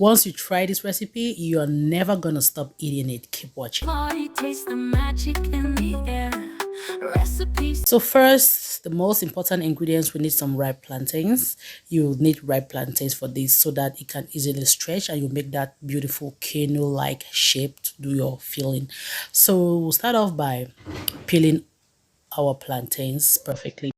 Once you try this recipe, you're never gonna stop eating it. Keep watching. Taste the magic in the air. Recipes. So first, the most important ingredients, we need some ripe plantains. You need ripe plantains for this so that it can easily stretch and you make that beautiful canoe-like shape to do your filling. So we'll start off by peeling our plantains perfectly.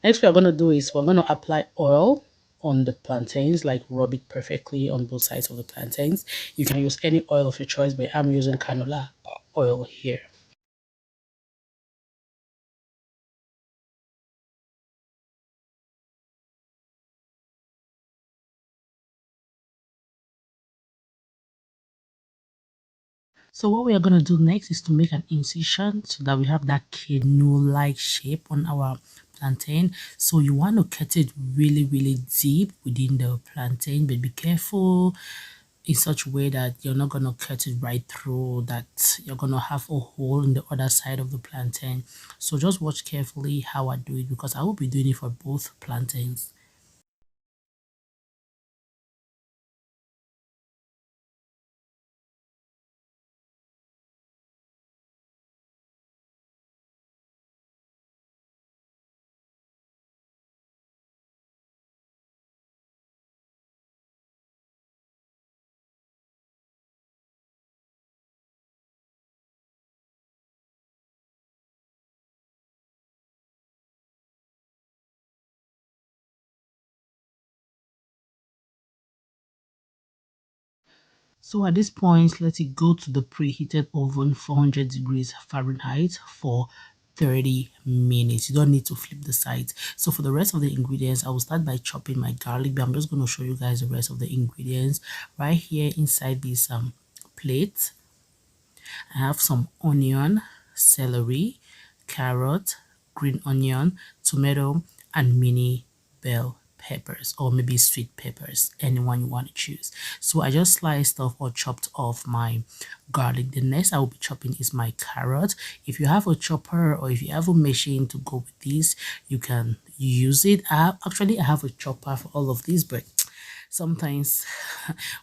Next, we're going to do is we're going to apply oil on the plantains, like rub it perfectly on both sides of the plantains. You can use any oil of your choice, but I'm using canola oil here. So what we are going to do next is to make an incision so that we have that canoe-like shape on our plantain. So you want to cut it really deep within the plantain, but be careful in such a way that you're not going to cut it right through, that you're going to have a hole in the other side of the plantain. So just watch carefully how I do it, because I will be doing it for both plantains. So at this point, let it go to the preheated oven 400 degrees Fahrenheit for 30 minutes. You don't need to flip the sides. So for the rest of the ingredients, I will start by chopping my garlic, but I'm just going to show you guys the rest of the ingredients right here inside this plate. I have some onion, celery, carrot, green onion, tomato, and mini bell peppers, or maybe sweet peppers, anyone you want to choose. So I just sliced off or chopped off my garlic. The next I will be chopping is my carrot. If you have a chopper or if you have a machine to go with this, you can use it. Actually I have a chopper for all of these, but sometimes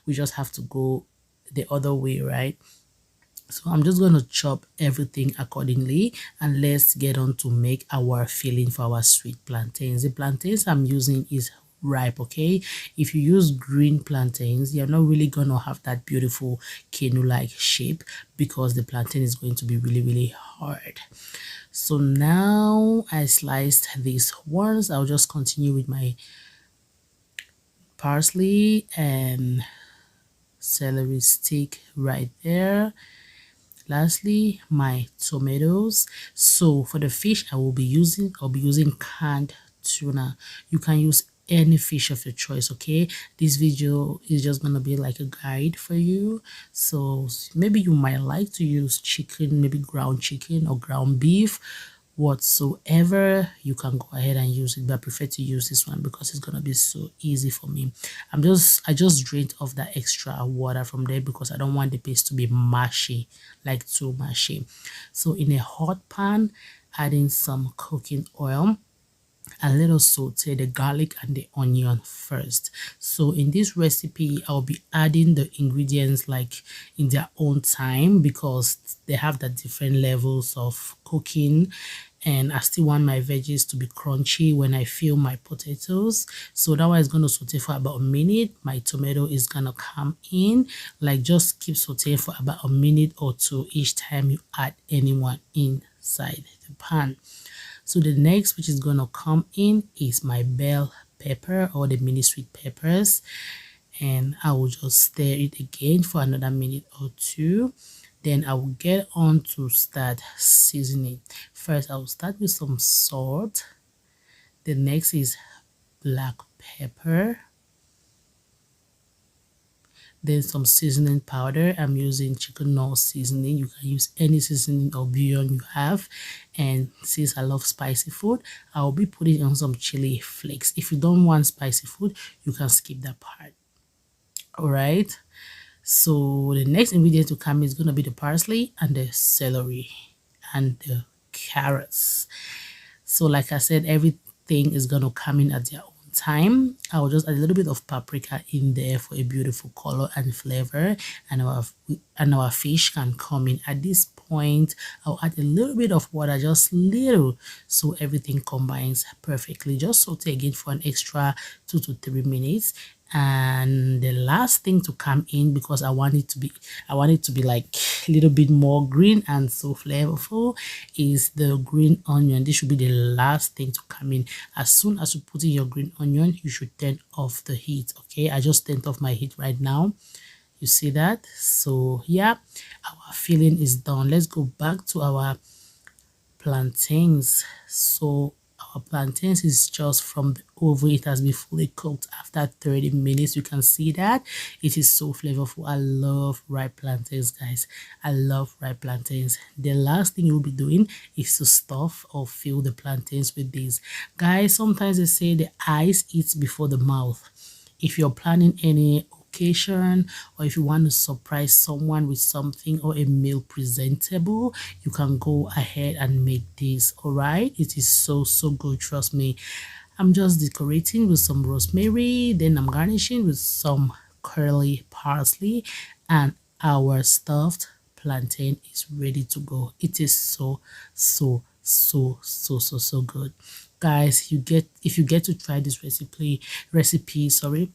we just have to go the other way, right? So I'm just going to chop everything accordingly, and let's get on to make our filling for our sweet plantains. The plantains I'm using is ripe, okay? If you use green plantains, you're not really going to have that beautiful canoe-like shape, because the plantain is going to be really hard. So now I sliced these ones. I'll just continue with my parsley and celery stick right there. Lastly, my tomatoes. So for the fish I'll be using canned tuna. You can use any fish of your choice, okay? This video is just gonna be like a guide for you. So maybe you might like to use chicken, maybe ground chicken or ground beef, whatsoever. You can go ahead and use it, but I prefer to use this one because it's gonna be so easy for me. I just drained off that extra water from there because I don't want the paste to be mushy, like too mushy. So in a hot pan, adding some cooking oil, and let us saute the garlic and the onion first. So in this recipe I'll be adding the ingredients like in their own time, because they have the different levels of cooking, and I still want my veggies to be crunchy when I fill my potatoes. So that one is going to saute for about a minute. My tomato is going to come in, like just keep sauteing for about a minute or two each time you add anyone inside the pan. So the next which is going to come in is my bell pepper, or the mini sweet peppers, and I will just stir it again for another minute or two. Then I will get on to start seasoning. First I will start with some salt. The next is black pepper. then some seasoning powder. I'm using chicken oil seasoning. You can use any seasoning or bouillon you have. And since I love spicy food, I'll be putting on some chili flakes. If you don't want spicy food, you can skip that part. All right, so the next ingredient to come is going to be the parsley and the celery and the carrots. So like I said, everything is going to come in at their own time. I'll just add a little bit of paprika in there for a beautiful color and flavor, and our fish can come in. At this point, I'll add a little bit of water, just little, so everything combines perfectly. Just saute again for an extra 2 to 3 minutes. And the last thing to come in, because I want it to be like a little bit more green and so flavorful, is the green onion. This should be the last thing to come in. As soon as you put in your green onion, you should turn off the heat. Okay, I just turned off my heat right now. You see that? So yeah, our filling is done. Let's go back to our plantains. So our plantains is just from the oven. It has been fully cooked after 30 minutes. You can see that it is so flavorful. I love ripe plantains, guys. I love ripe plantains. The last thing you'll be doing is to stuff or fill the plantains with these, guys. Sometimes they say the eyes eats before the mouth. If you're planning any occasion, or if you want to surprise someone with something or a meal presentable, you can go ahead and make this. All right, it is so good, trust me. I'm just decorating with some rosemary, then I'm garnishing with some curly parsley, and our stuffed plantain is ready to go. It is so good, guys. If you get to try this recipe, sorry,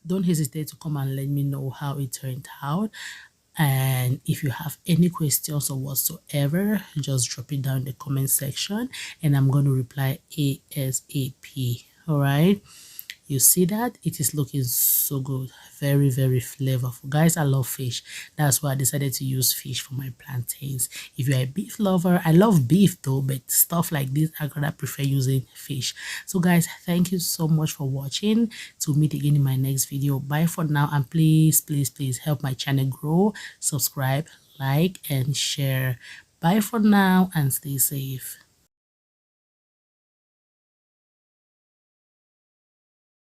don't hesitate to come and let me know how it turned out. And if you have any questions or whatsoever, just drop it down in the comment section and I'm going to reply ASAP. All right, you see that it is looking so good, very flavorful, guys. I love fish. That's why I decided to use fish for my plantains. If you're a beef lover, I love beef though, but stuff like this I gotta prefer using fish. So guys, thank you so much for watching. To meet again in my next video. Bye for now, and please help my channel grow. Subscribe, like and share. Bye for now and stay safe.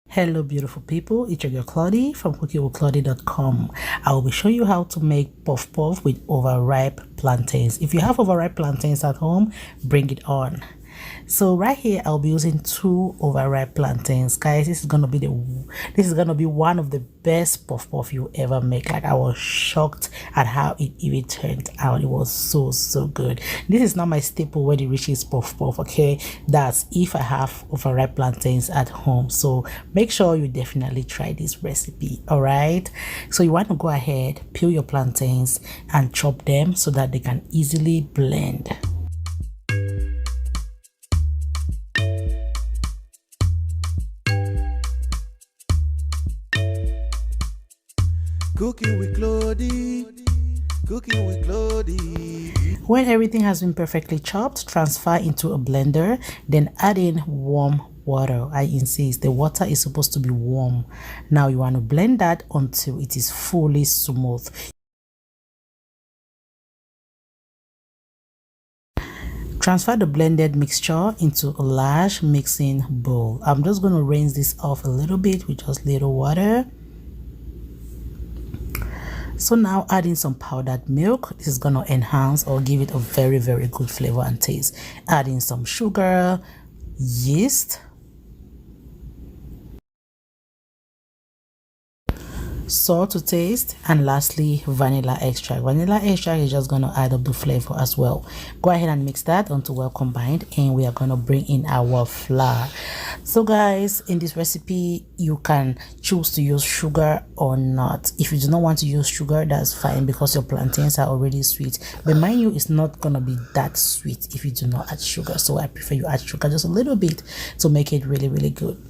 Hello beautiful people, it's your girl Claudie from cookiewithclaudie.com. I will be showing you how to make puff puff with overripe plantains. If you have overripe plantains at home, bring it on. So right here I'll be using 2 overripe plantains, guys. This is gonna be one of the best puff puff you ever make. Like, I was shocked at how it even turned out. It was so good. This is not my staple when it reaches puff puff, okay? That's if I have overripe plantains at home. So make sure you definitely try this recipe. All right, so you want to go ahead, peel your plantains and chop them so that they can easily blend. Cooking with Claudie, cooking with Claudie. When everything has been perfectly chopped, transfer into a blender, then add in warm water. I insist, the water is supposed to be warm. Now you want to blend that until it is fully smooth. Transfer the blended mixture into a large mixing bowl. I'm just going to rinse this off a little bit with just little water. So now add in some powdered milk. This is going to enhance or give it a very good flavor and taste. Add in some sugar, yeast, salt to taste, and lastly vanilla extract. Vanilla extract is just going to add up the flavor as well. Go ahead and mix that until well combined, and we are going to bring in our flour. So guys, in this recipe you can choose to use sugar or not. If you do not want to use sugar, that's fine, because your plantains are already sweet. But mind you, it's not gonna be that sweet if you do not add sugar, so I prefer you add sugar just a little bit to make it really good.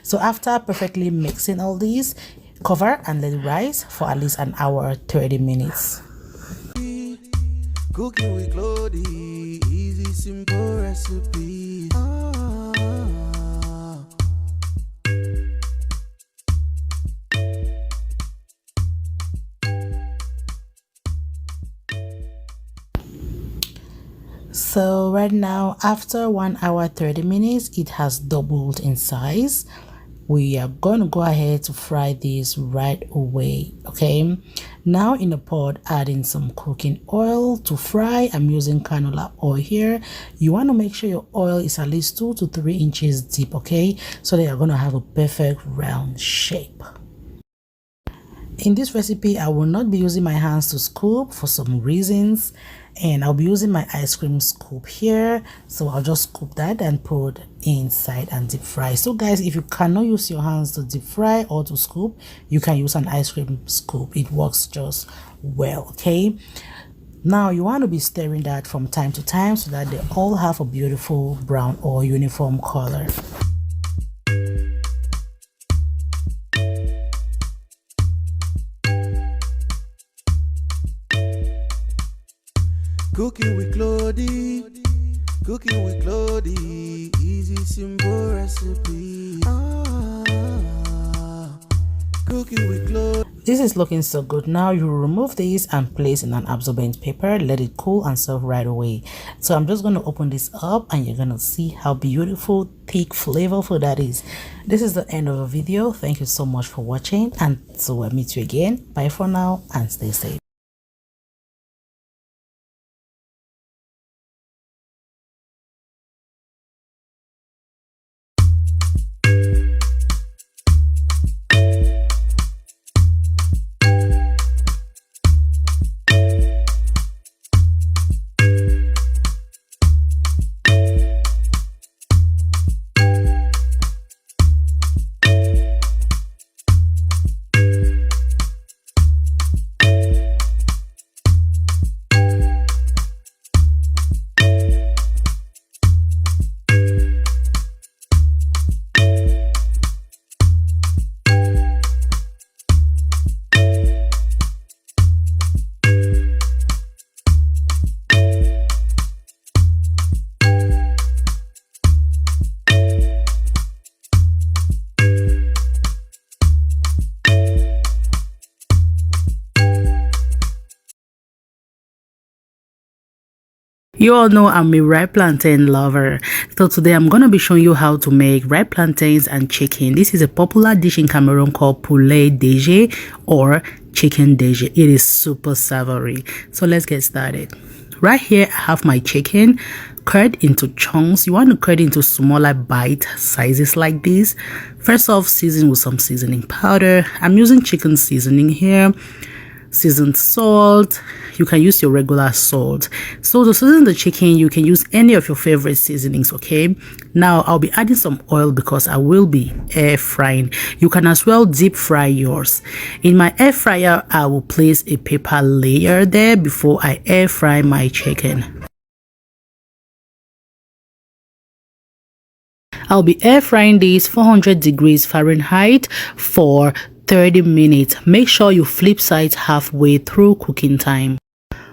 So after perfectly mixing all these, cover and let it rise for at least an hour, 30 minutes. Cooking with Claudie, easy simple recipe. So right now, after 1 hour 30 minutes, it has doubled in size. We are going to go ahead to fry this right away. Okay, now in the pot, adding some cooking oil to fry. I'm using canola oil here. You want to make sure your oil is at least 2 to 3 inches deep, okay, so that you're going to have a perfect round shape. In this recipe, I will not be using my hands to scoop for some reasons, and I'll be using my ice cream scoop here. So I'll just scoop that and put inside and deep fry. So guys, if you cannot use your hands to deep fry or to scoop, you can use an ice cream scoop. It works just well, okay? Now you want to be stirring that from time to time so that they all have a beautiful brown or uniform color. Cooking with Claudie, cooking with Claudie, easy simple recipe. Cooking with Claudie. This is looking so good. Now you remove this and place in an absorbent paper, let it cool and serve right away. So I'm just going to open this up and you're going to see how beautiful, thick, flavorful that is. This is the end of the video. Thank you so much for watching, and so I'll meet you again. Bye for now and stay safe. You all know I'm a ripe plantain lover, so today I'm gonna be showing you how to make ripe plantains and chicken. This is a popular dish in Cameroon called poulet DG or chicken DG. It is super savory. So let's get started. Right here I have my chicken cut into chunks. You want to cut into smaller bite sizes like this. First off, season with some seasoning powder. I'm using chicken seasoning here. Seasoned salt. You can use your regular salt. So to season the chicken, you can use any of your favorite seasonings, okay? Now I'll be adding some oil because I will be air frying. You can as well deep fry yours. In my air fryer, I will place a paper layer there before I air fry my chicken. I'll be air frying this 400 degrees Fahrenheit for 30 minutes. Make sure you flip sides halfway through cooking time.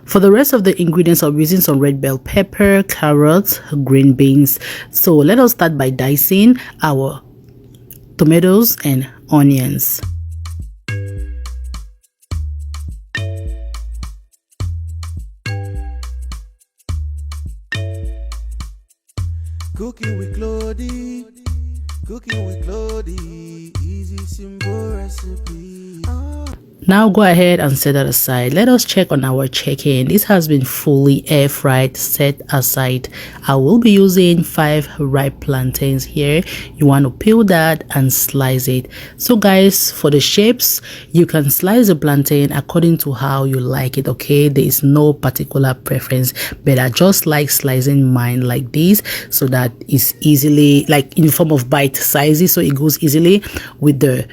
For the rest of the ingredients, I'll be using some red bell pepper, carrots, green beans. So let us start by dicing our tomatoes and onions. Cooking with Claudie, cooking with Claudie, easy simple recipe. Now go ahead and set that aside. Let us check on our chicken. This has been fully air fried, set aside. I will be using 5 ripe plantains here. You want to peel that and slice it. So guys, for the shapes, you can slice the plantain according to how you like it, okay? There is no particular preference, but I just like slicing mine like this so that it's easily like in the form of bite sizes, so it goes easily with the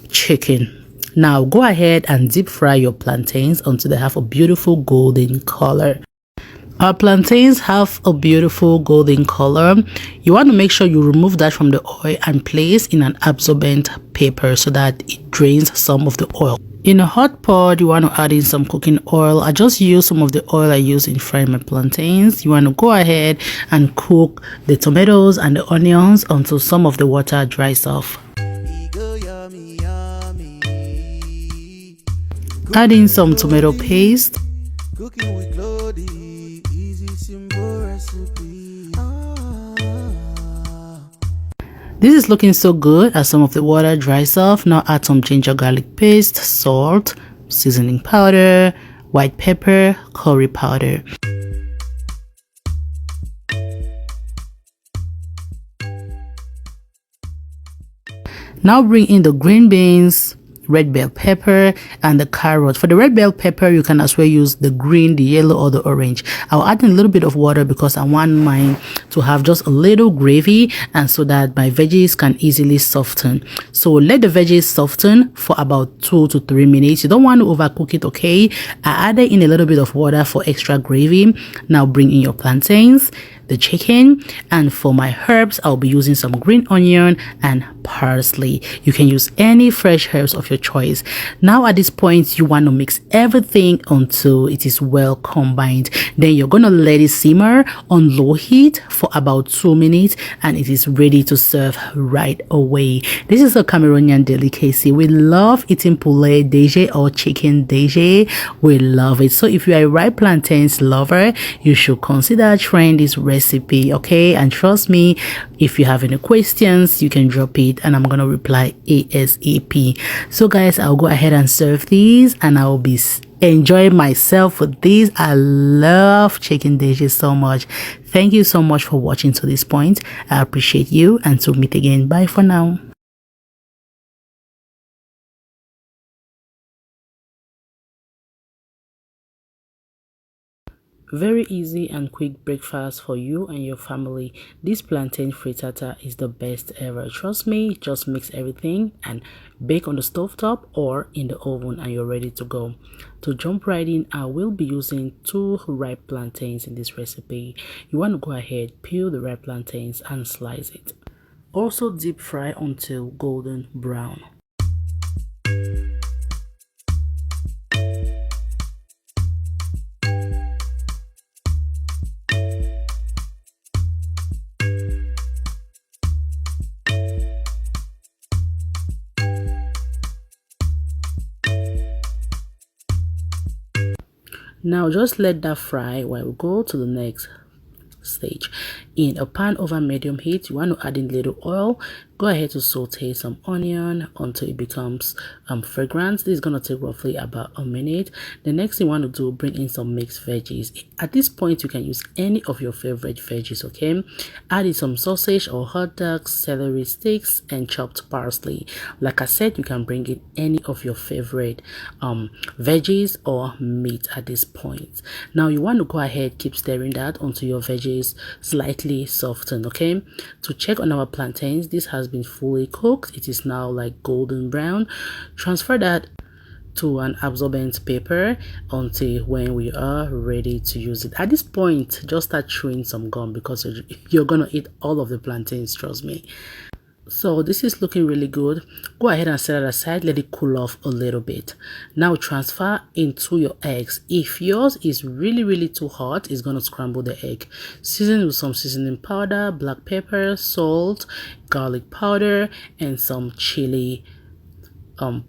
chicken. Now go ahead and deep fry your plantains until they have a beautiful golden color. Our plantains have a beautiful golden color. You want to make sure you remove that from the oil and place in an absorbent paper so that it drains some of the oil. In a hot pot, you want to add in some cooking oil. I just use some of the oil I use in frying my plantains. You want to go ahead and cook the tomatoes and the onions until some of the water dries off. Add in some tomato paste. Cooking with Claudie, easy simple recipe. This is looking so good as some of the water dries off. Now add some ginger garlic paste, salt, seasoning powder, white pepper, curry powder. Now bring in the green beans, red bell pepper, and the carrot. For the red bell pepper, you can as well use the green, the yellow, or the orange. I'll add in a little bit of water because I want mine to have just a little gravy, and so that my veggies can easily soften. So let the veggies soften for about 2 to 3 minutes. You don't want to overcook it, okay? I added in a little bit of water for extra gravy. Now bring in your plantains, the chicken, and for my herbs I'll be using some green onion and parsley. You can use any fresh herbs of your choice. Now at this point you want to mix everything until it is well combined. Then you're gonna let it simmer on low heat for about 2 minutes and it is ready to serve right away. This is a Cameroonian delicacy. We love eating poulet DG or chicken DG. We love it. So if you are a ripe plantains lover, you should consider trying this recipe, okay? And trust me, if you have any questions you can drop it and I'm gonna reply ASAP. So guys, I'll go ahead and serve these and I'll be enjoying myself with these. I love chicken dishes so much. Thank you so much for watching to this point. I appreciate you, and to meet again. Bye for now. Very easy and quick breakfast for you and your family. This plantain frittata is the best ever. Trust me, just mix everything and bake on the stove top or in the oven and you're ready to go. To jump right in, I will be using 2 ripe plantains in this recipe. You want to go ahead, peel the ripe plantains and slice it. Also deep fry until golden brown. Now just let that fry while we go to the next stage. In a pan over medium heat, you want to add in little oil. Go ahead to saute some onion until it becomes fragrant. This is going to take roughly about a minute. The next thing you want to do, bring in some mixed veggies. At this point you can use any of your favorite veggies, okay? Add in some sausage or hot dogs, celery sticks, and chopped parsley. Like I said, you can bring in any of your favorite veggies or meat at this point. Now you want to go ahead, keep stirring that until your veggies slightly soften, okay? To check on our plantains, this has been fully cooked. It is now like golden brown. Transfer that to an absorbent paper until when we are ready to use it. At this point, just start chewing some gum because you're gonna eat all of the plantains, trust me. So this is looking really good. Go ahead and set it aside, let it cool off a little bit. Now transfer into your eggs. If yours is really too hot, it's going to scramble the egg. Season with some seasoning powder, black pepper, salt, garlic powder, and some chili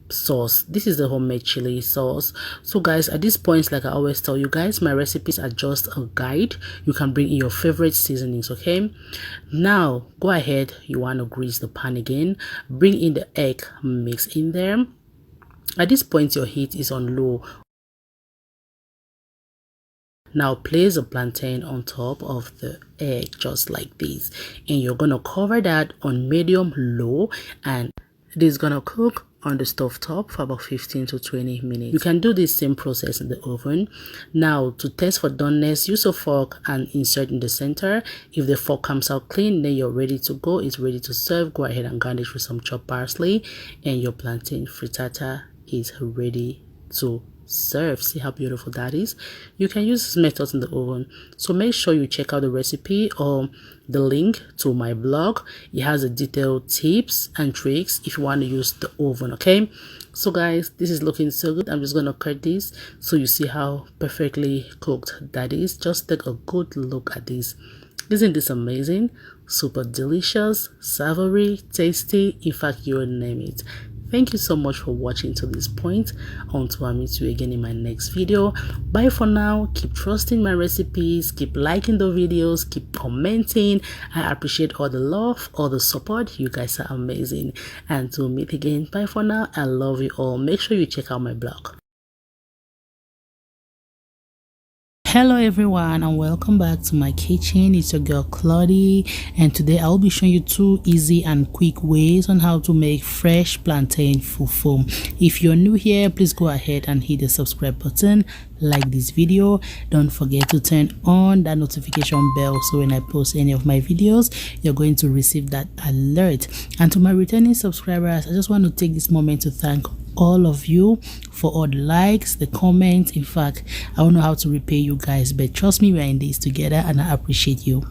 sauce. This is the homemade chili sauce. So guys, at this point, like I always tell you guys, my recipes are just a guide. You can bring in your favorite seasonings, okay? Now go ahead, you want to grease the pan again, bring in the egg mix in there. At this point your heat is on low. Now place a plantain on top of the egg just like this, and you're gonna cover that on medium low, and it is gonna cook on the stove top for about 15 to 20 minutes. You can do this same process in the oven. Now to test for doneness, use a fork and insert in the center. If the fork comes out clean, then you're ready to go. It's ready to serve. Go ahead and garnish with some chopped parsley and your plantain frittata is ready to serve. See how beautiful that is. You can use this method in the oven, so make sure you check out the recipe or the link to my blog. It has the detailed tips and tricks if you want to use the oven, okay? So guys, this is looking so good. I'm just gonna cut this so you see how perfectly cooked that is. Just take a good look at this. Isn't this amazing? Super delicious, savory, tasty, in fact you will name it. Thank you so much for watching to this point. Until I meet you again in my next video. Bye for now. Keep trusting my recipes, keep liking the videos, keep commenting. I appreciate all the love, all the support. You guys are amazing. And to meet again, bye for now. I love you all. Make sure you check out my blog. Hello everyone and welcome back to my kitchen. It's your girl Claudie, and today I'll be showing you 2 easy and quick ways on how to make fresh plantain fufu. If you're new here, please go ahead and hit the subscribe button, like this video. Don't forget to turn on that notification bell so when I post any of my videos, you're going to receive that alert. And to my returning subscribers, I just want to take this moment to thank all of you for all the likes, the comments. In fact, I don't know how to repay you guys, but trust me, we're in this together and I appreciate you.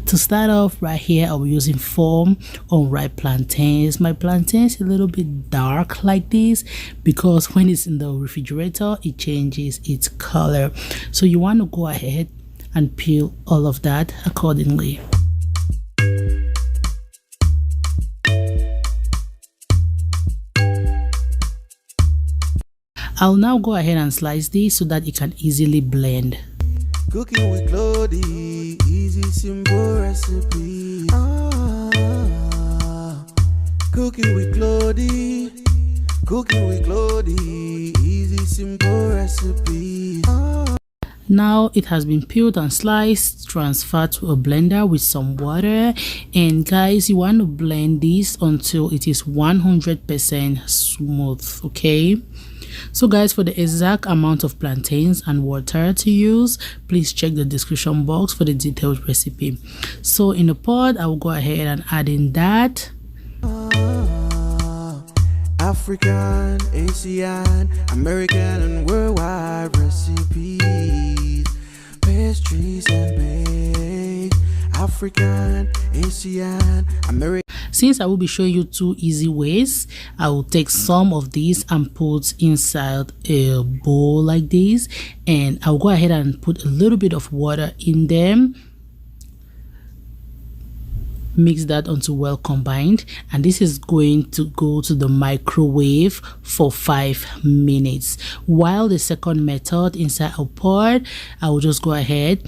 To start off, right here I'll be using 4 unripe plantains. My plantains a little bit dark like this because when it's in the refrigerator it changes its color, so you want to go ahead and peel all of that accordingly. I'll now go ahead and slice this so that it can easily blend. Cooking with Claudie, easy simple recipe. Cooking with Claudie, easy simple recipe. Now it has been peeled and sliced, transferred to a blender with some water, and guys, you want to blend this until it is 100% smooth. Okay, so guys, for the exact amount of plantains and water to use, please check the description box for the detailed recipe. So in a pot, I will go ahead and add in that African, Asian, American and worldwide recipes, pastries and bakes. African, Asian, American. Since I will be showing you 2 easy ways, I will take some of these and put inside a bowl like this, and I'll go ahead and put a little bit of water in them. Mix that until well combined, and this is going to go to the microwave for 5 minutes. While the second method, inside a pot, I will just go ahead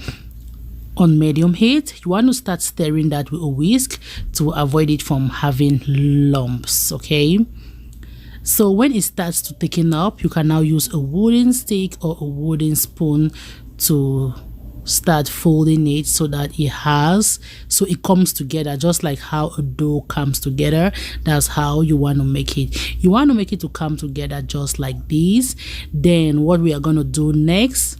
on medium heat. You want to start stirring that with a whisk to avoid it from having lumps. Okay, so when it starts to thicken up, you can now use a wooden stick or a wooden spoon to start folding it so that it comes together, just like how a dough comes together. That's how you want to make it. You want to make it to come together just like this. Then what we are going to do next,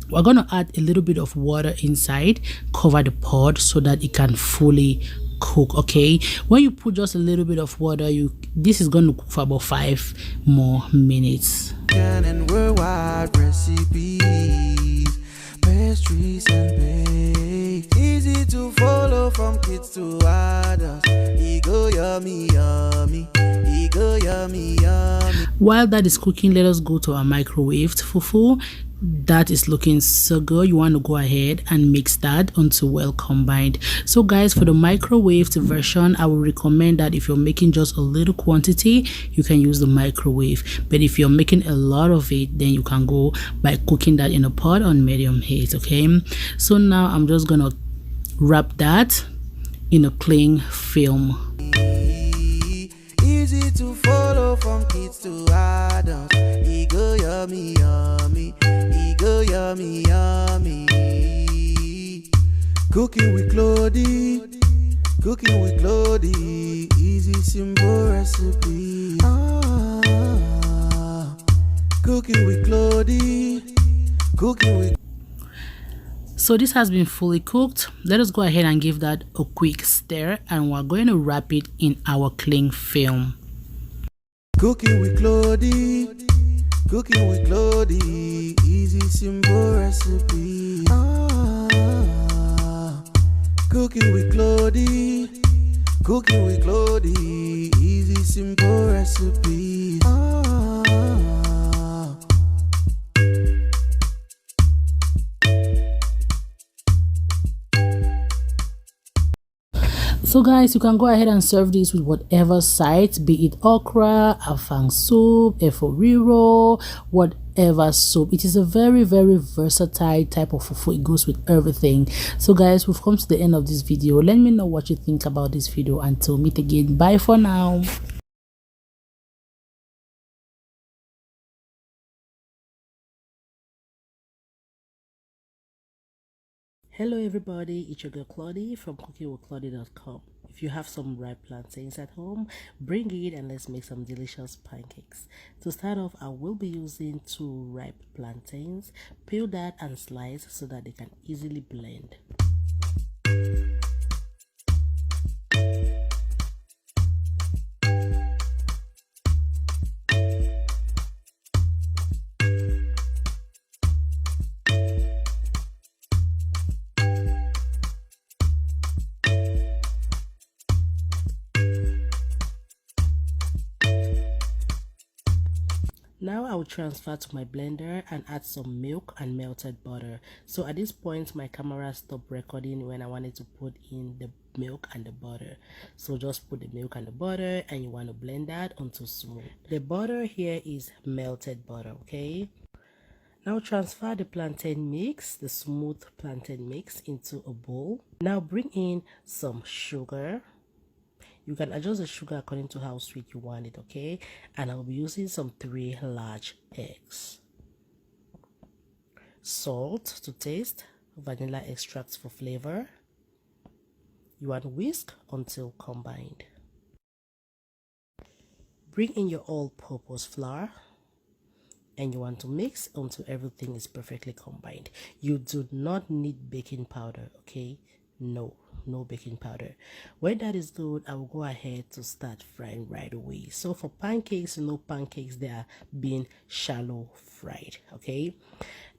we're going to add a little bit of water inside, cover the pot so that it can fully cook. Okay, when you put just a little bit of water, this is going to cook for about 5 more minutes. And worldwide recipes, pastries and bakes, easy to follow from kids to adults. E go yummy yummy, e go yummy yummy. While that is cooking, let us go to our microwaved fufu. That is looking so good. You want to go ahead and mix that until well combined. So guys, for the microwaved version, I would recommend that if you're making just a little quantity, you can use the microwave, but if you're making a lot of it, then you can go by cooking that in a pot on medium heat. Okay, so now I'm just gonna wrap that in a cling film. Easy to follow from kids to adults. E go yummy yummy, e go yummy yummy. Cooking with Claudie, easy simple recipe. Cooking with Claudie, So this has been fully cooked. Let us go ahead and give that a quick stir, and we're going to wrap it in our cling film. Cooking with Claudie, easy simple recipe. Cooking with Claudie, easy simple recipe. So guys, you can go ahead and serve this with whatever sides, be it okra, afang soup, eforiro, whatever soup. It is a very versatile type of fufu. It goes with everything. So guys, we've come to the end of this video. Let me know what you think about this video. Until meet again, bye for now. Hello everybody, it's your girl Claudie from cookingwithclaudie.com. If you have some ripe plantains at home, bring it and let's make some delicious pancakes. To start off, I will be using 2 ripe plantains. Peel that and slice so that they can easily blend. Now I will transfer to my blender and add some milk and melted butter. So at this point my camera stopped recording when I wanted to put in the milk and the butter. So just put the milk and the butter and you want to blend that until smooth. The butter here is melted butter, okay? Now transfer the plantain mix, the smooth plantain mix, into a bowl. Now bring in some sugar. You can adjust the sugar according to how sweet you want it, okay? And I'll be using some 3 large eggs. Salt to taste, vanilla extract for flavor. You want to whisk until combined. Bring in your all-purpose flour and you want to mix until everything is perfectly combined. You do not need baking powder, okay? No baking powder. When that is good, I will go ahead to start frying right away. So for pancakes, pancakes, they are being shallow fried, okay?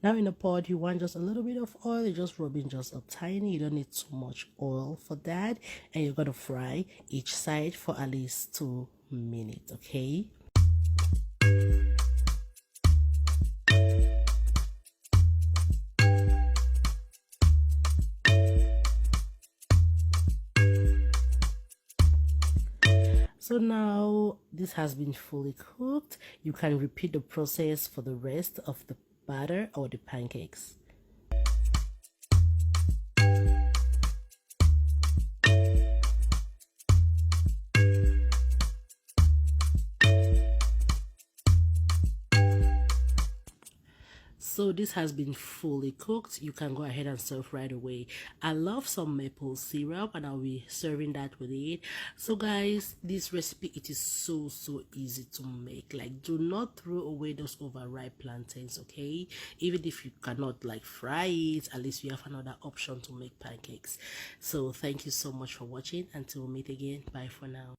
Now in a pot, you want just a little bit of oil. You're just rubbing just a tiny, you don't need too much oil for that, and you're gonna fry each side for at least 2 minutes, okay? So now this has been fully cooked. You can repeat the process for the rest of the batter or the pancakes. So this has been fully cooked. You can go ahead and serve right away. I love some maple syrup and I'll be serving that with it. So guys, this recipe, it is so easy to make. Like, do not throw away those overripe plantains, okay? Even if you cannot like fry it, at least you have another option to make pancakes. So thank you so much for watching. Until we meet again, bye for now.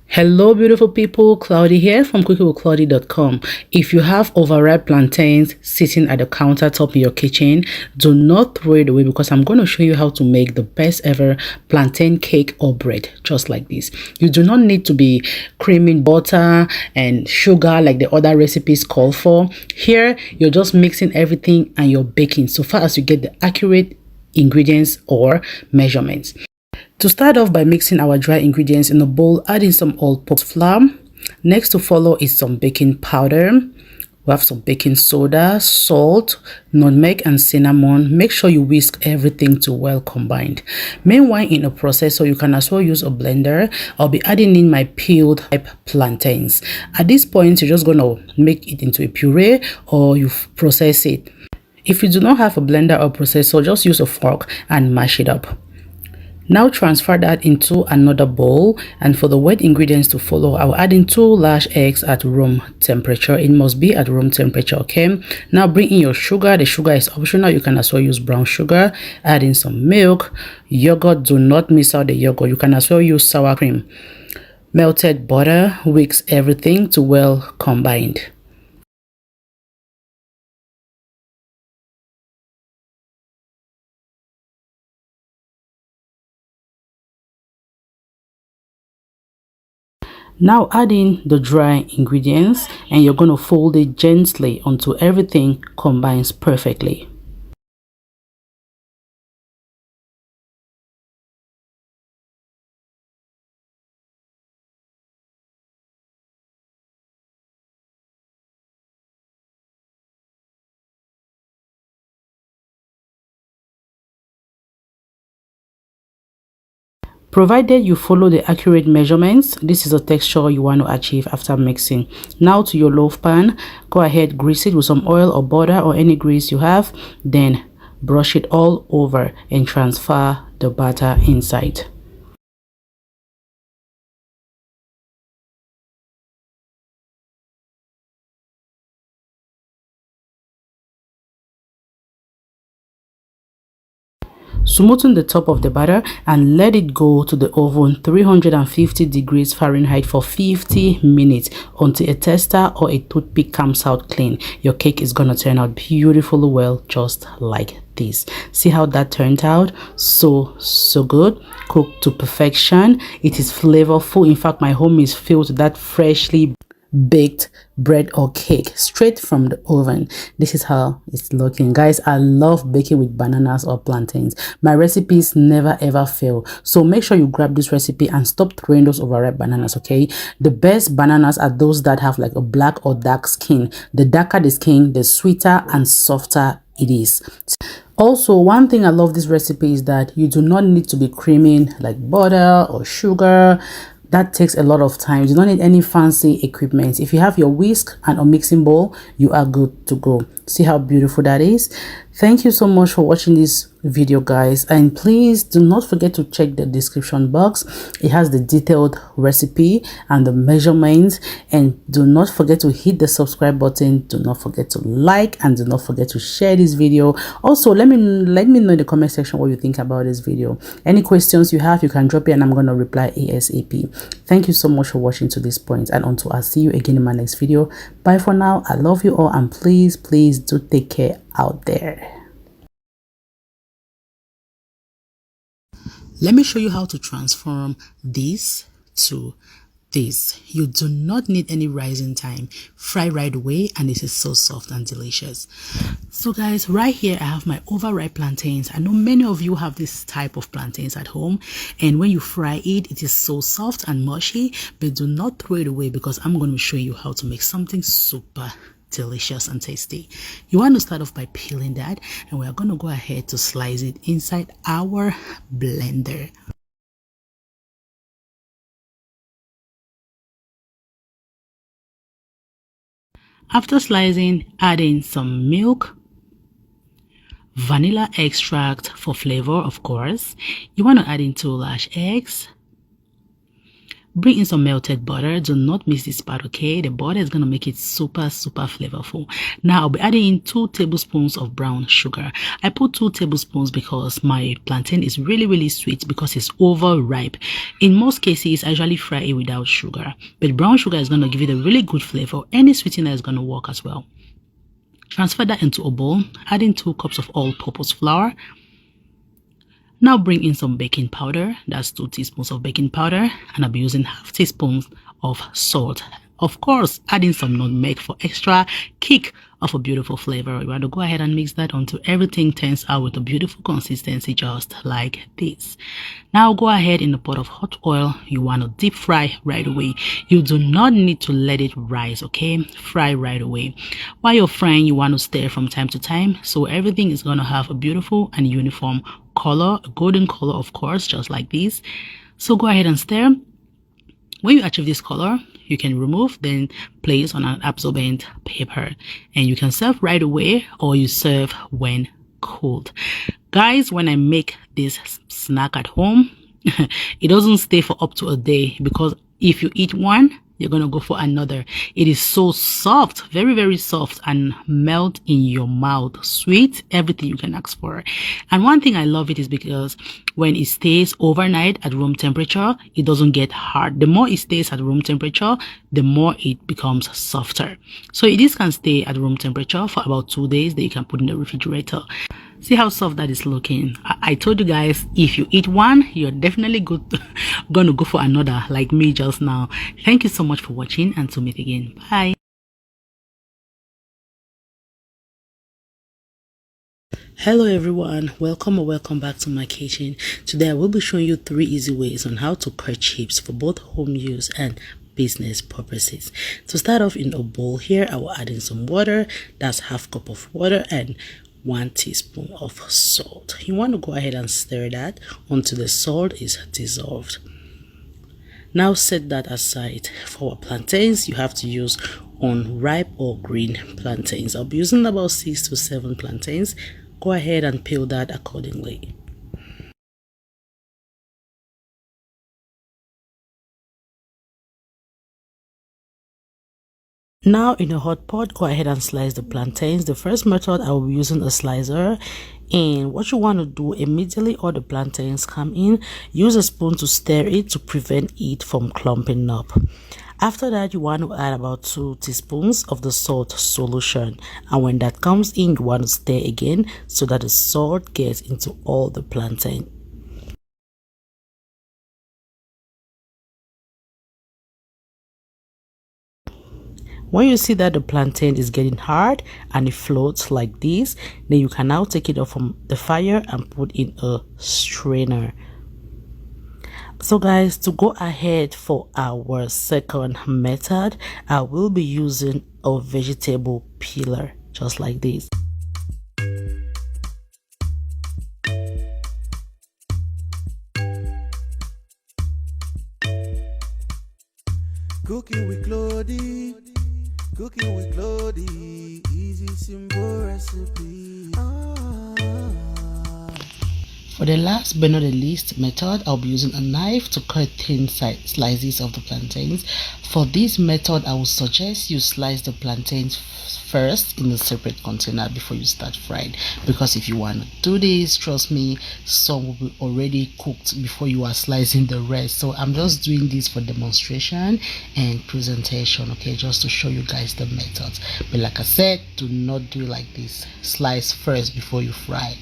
Hello beautiful people, Claudie here from cookingwithclaudie.com. If you have overripe plantains sitting at the countertop in your kitchen, do not throw it away because I'm going to show you how to make the best ever plantain cake or bread, just like this. You do not need to be creaming butter and sugar like the other recipes call for. Here, you're just mixing everything and you're baking so far as you get the accurate ingredients or measurements. To start off by mixing our dry ingredients in a bowl, add in some all-purpose flour. Next to follow is some baking powder. We have some baking soda, salt, nutmeg and cinnamon. Make sure you whisk everything to well combined. Meanwhile, in a processor, you can as well use a blender. I'll be adding in my peeled plantains. At this point, you're just going to make it into a puree or you process it. If you do not have a blender or processor, just use a fork and mash it up. Now transfer that into another bowl, and for the wet ingredients to follow, I'll add in 2 large eggs at room temperature. It must be at room temperature, okay? Now bring in your sugar. The sugar is optional. You can as well use brown sugar. Add in some milk, yogurt. Do not miss out the yogurt. You can as well use sour cream. Melted butter. Whisk everything to well combined. Now add in the dry ingredients and you're going to fold it gently until everything combines perfectly. Provided you follow the accurate measurements, this is the texture you want to achieve after mixing. Now to your loaf pan, go ahead, grease it with some oil or butter or any grease you have, then brush it all over and transfer the batter inside. Smoothen the top of the batter and let it go to the oven 350 degrees Fahrenheit for 50 minutes until a tester or a toothpick comes out clean. Your cake is gonna turn out beautifully well, just like this. See how that turned out? So good, cooked to perfection. It is flavorful. In fact, my home is filled with that freshly baked bread or cake straight from the oven. This is how it's looking, guys. I love baking with bananas or plantains. My recipes never ever fail, so make sure you grab this recipe and stop throwing those overripe bananas. Okay, the best bananas are those that have like a black or dark skin. The darker the skin, the sweeter and softer it is. Also, one thing I love this recipe is that you do not need to be creaming like butter or sugar. That takes a lot of time. You don't need any fancy equipment. If you have your whisk and a mixing bowl, you are good to go. See how beautiful that is? Thank you so much for watching this video, guys, and please do not forget to check the description box. It has the detailed recipe and the measurements, and do not forget to hit the subscribe button. Do not forget to like, and do not forget to share this video. Also, let me know in the comment section what you think about this video. Any questions you have, you can drop it and I'm gonna reply ASAP. Thank you so much for watching to this point, and until I see you again in my next video, bye for now. I love you all, and please do take care out there. Let me show you how to transform this to this. You do not need any rising time. Fry right away, and this is so soft and delicious. So guys, right here I have my overripe plantains. I know many of you have this type of plantains at home, and when you fry it, it is so soft and mushy, but do not throw it away because I'm going to show you how to make something super delicious and tasty. You want to start off by peeling that, and we are going to go ahead to slice it inside our blender. After slicing, add in some milk, vanilla extract for flavor, of course. You want to add in 2 large eggs. Bring in some melted butter. Do not miss this part, okay? The butter is going to make it super flavorful. Now I'll be adding in 2 tablespoons of brown sugar. I put 2 tablespoons because my plantain is really sweet because it's overripe. In most cases, I usually fry it without sugar, but brown sugar is going to give it a really good flavor. Any sweetener is going to work as well. Transfer that into a bowl. Add in 2 cups of all-purpose flour. Now bring in some baking powder. That's 2 teaspoons of baking powder, and I'll be using half teaspoon of salt. Of course, add in some nutmeg for extra kick of a beautiful flavor. You want to go ahead and mix that until everything turns out with a beautiful consistency, just like this. Now go ahead in a pot of hot oil. You want to deep fry right away. You do not need to let it rise, okay? Fry right away. While you're frying, you want to stir from time to time, so everything is going to have a beautiful and uniform color, a golden color, of course, just like this. So go ahead and stir. When you achieve this color, you can remove, then place on an absorbent paper, and you can serve right away or you serve when cooled. Guys, when I make this snack at home, it doesn't stay for up to a day, because if you eat one, you're gonna go for another. It is so soft, very soft, and melt in your mouth. Sweet, everything you can ask for. And one thing I love it is because when it stays overnight at room temperature, it doesn't get hard. The more it stays at room temperature, the more it becomes softer. So this can stay at room temperature for about 2 days. Then you can put in the refrigerator. See how soft that is looking. I told you guys, if you eat one, you're definitely gonna go for another, like me just now. Thank you so much for watching, and to meet again. Bye. Hello everyone, welcome or welcome back to my kitchen. Today I will be showing you 3 easy ways on how to prep chips for both home use and business purposes. To start off, in a bowl here, I will add in some water. That's half cup of water, and 1 teaspoon of salt. You want to go ahead and stir that until the salt is dissolved. Now set that aside. For plantains, you have to use unripe or green plantains. I'll be using about 6 to 7 plantains. Go ahead and peel that accordingly. Now in a hot pot, go ahead and slice the plantains. The first method, I will be using a slicer, and what you want to do immediately all the plantains come in, use a spoon to stir it to prevent it from clumping up. After that, you want to add about 2 teaspoons of the salt solution, and when that comes in, you want to stir again so that the salt gets into all the plantain. When you see that the plantain is getting hard and it floats like this, then you can now take it off from the fire and put in a strainer. So guys, to go ahead for our second method, I will be using a vegetable peeler just like this. Cooking with Claudie, cooking with Claudie, easy simple recipe. For the last but not the least method, I'll be using a knife to cut thin slices of the plantains. For this method, I would suggest you slice the plantains first in a separate container before you start frying, because if you want to do this, trust me, some will be already cooked before you are slicing the rest. So I'm just doing this for demonstration and presentation, okay, just to show you guys the methods. But like I said, do not do like this, slice first before you fry.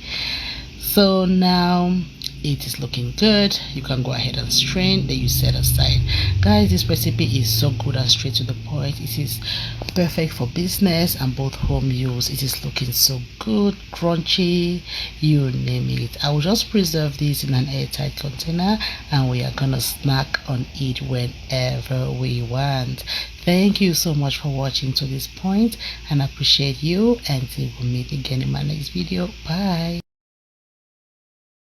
So now it is looking good. You can go ahead and strain, then you set aside. Guys, this recipe is so good and straight to the point. It is perfect for business and both home use. It is looking so good, crunchy, you name it. I will just preserve this in an airtight container and we are gonna snack on it whenever we want. Thank you so much for watching to this point, and I appreciate you, and we will meet again in my next video. Bye.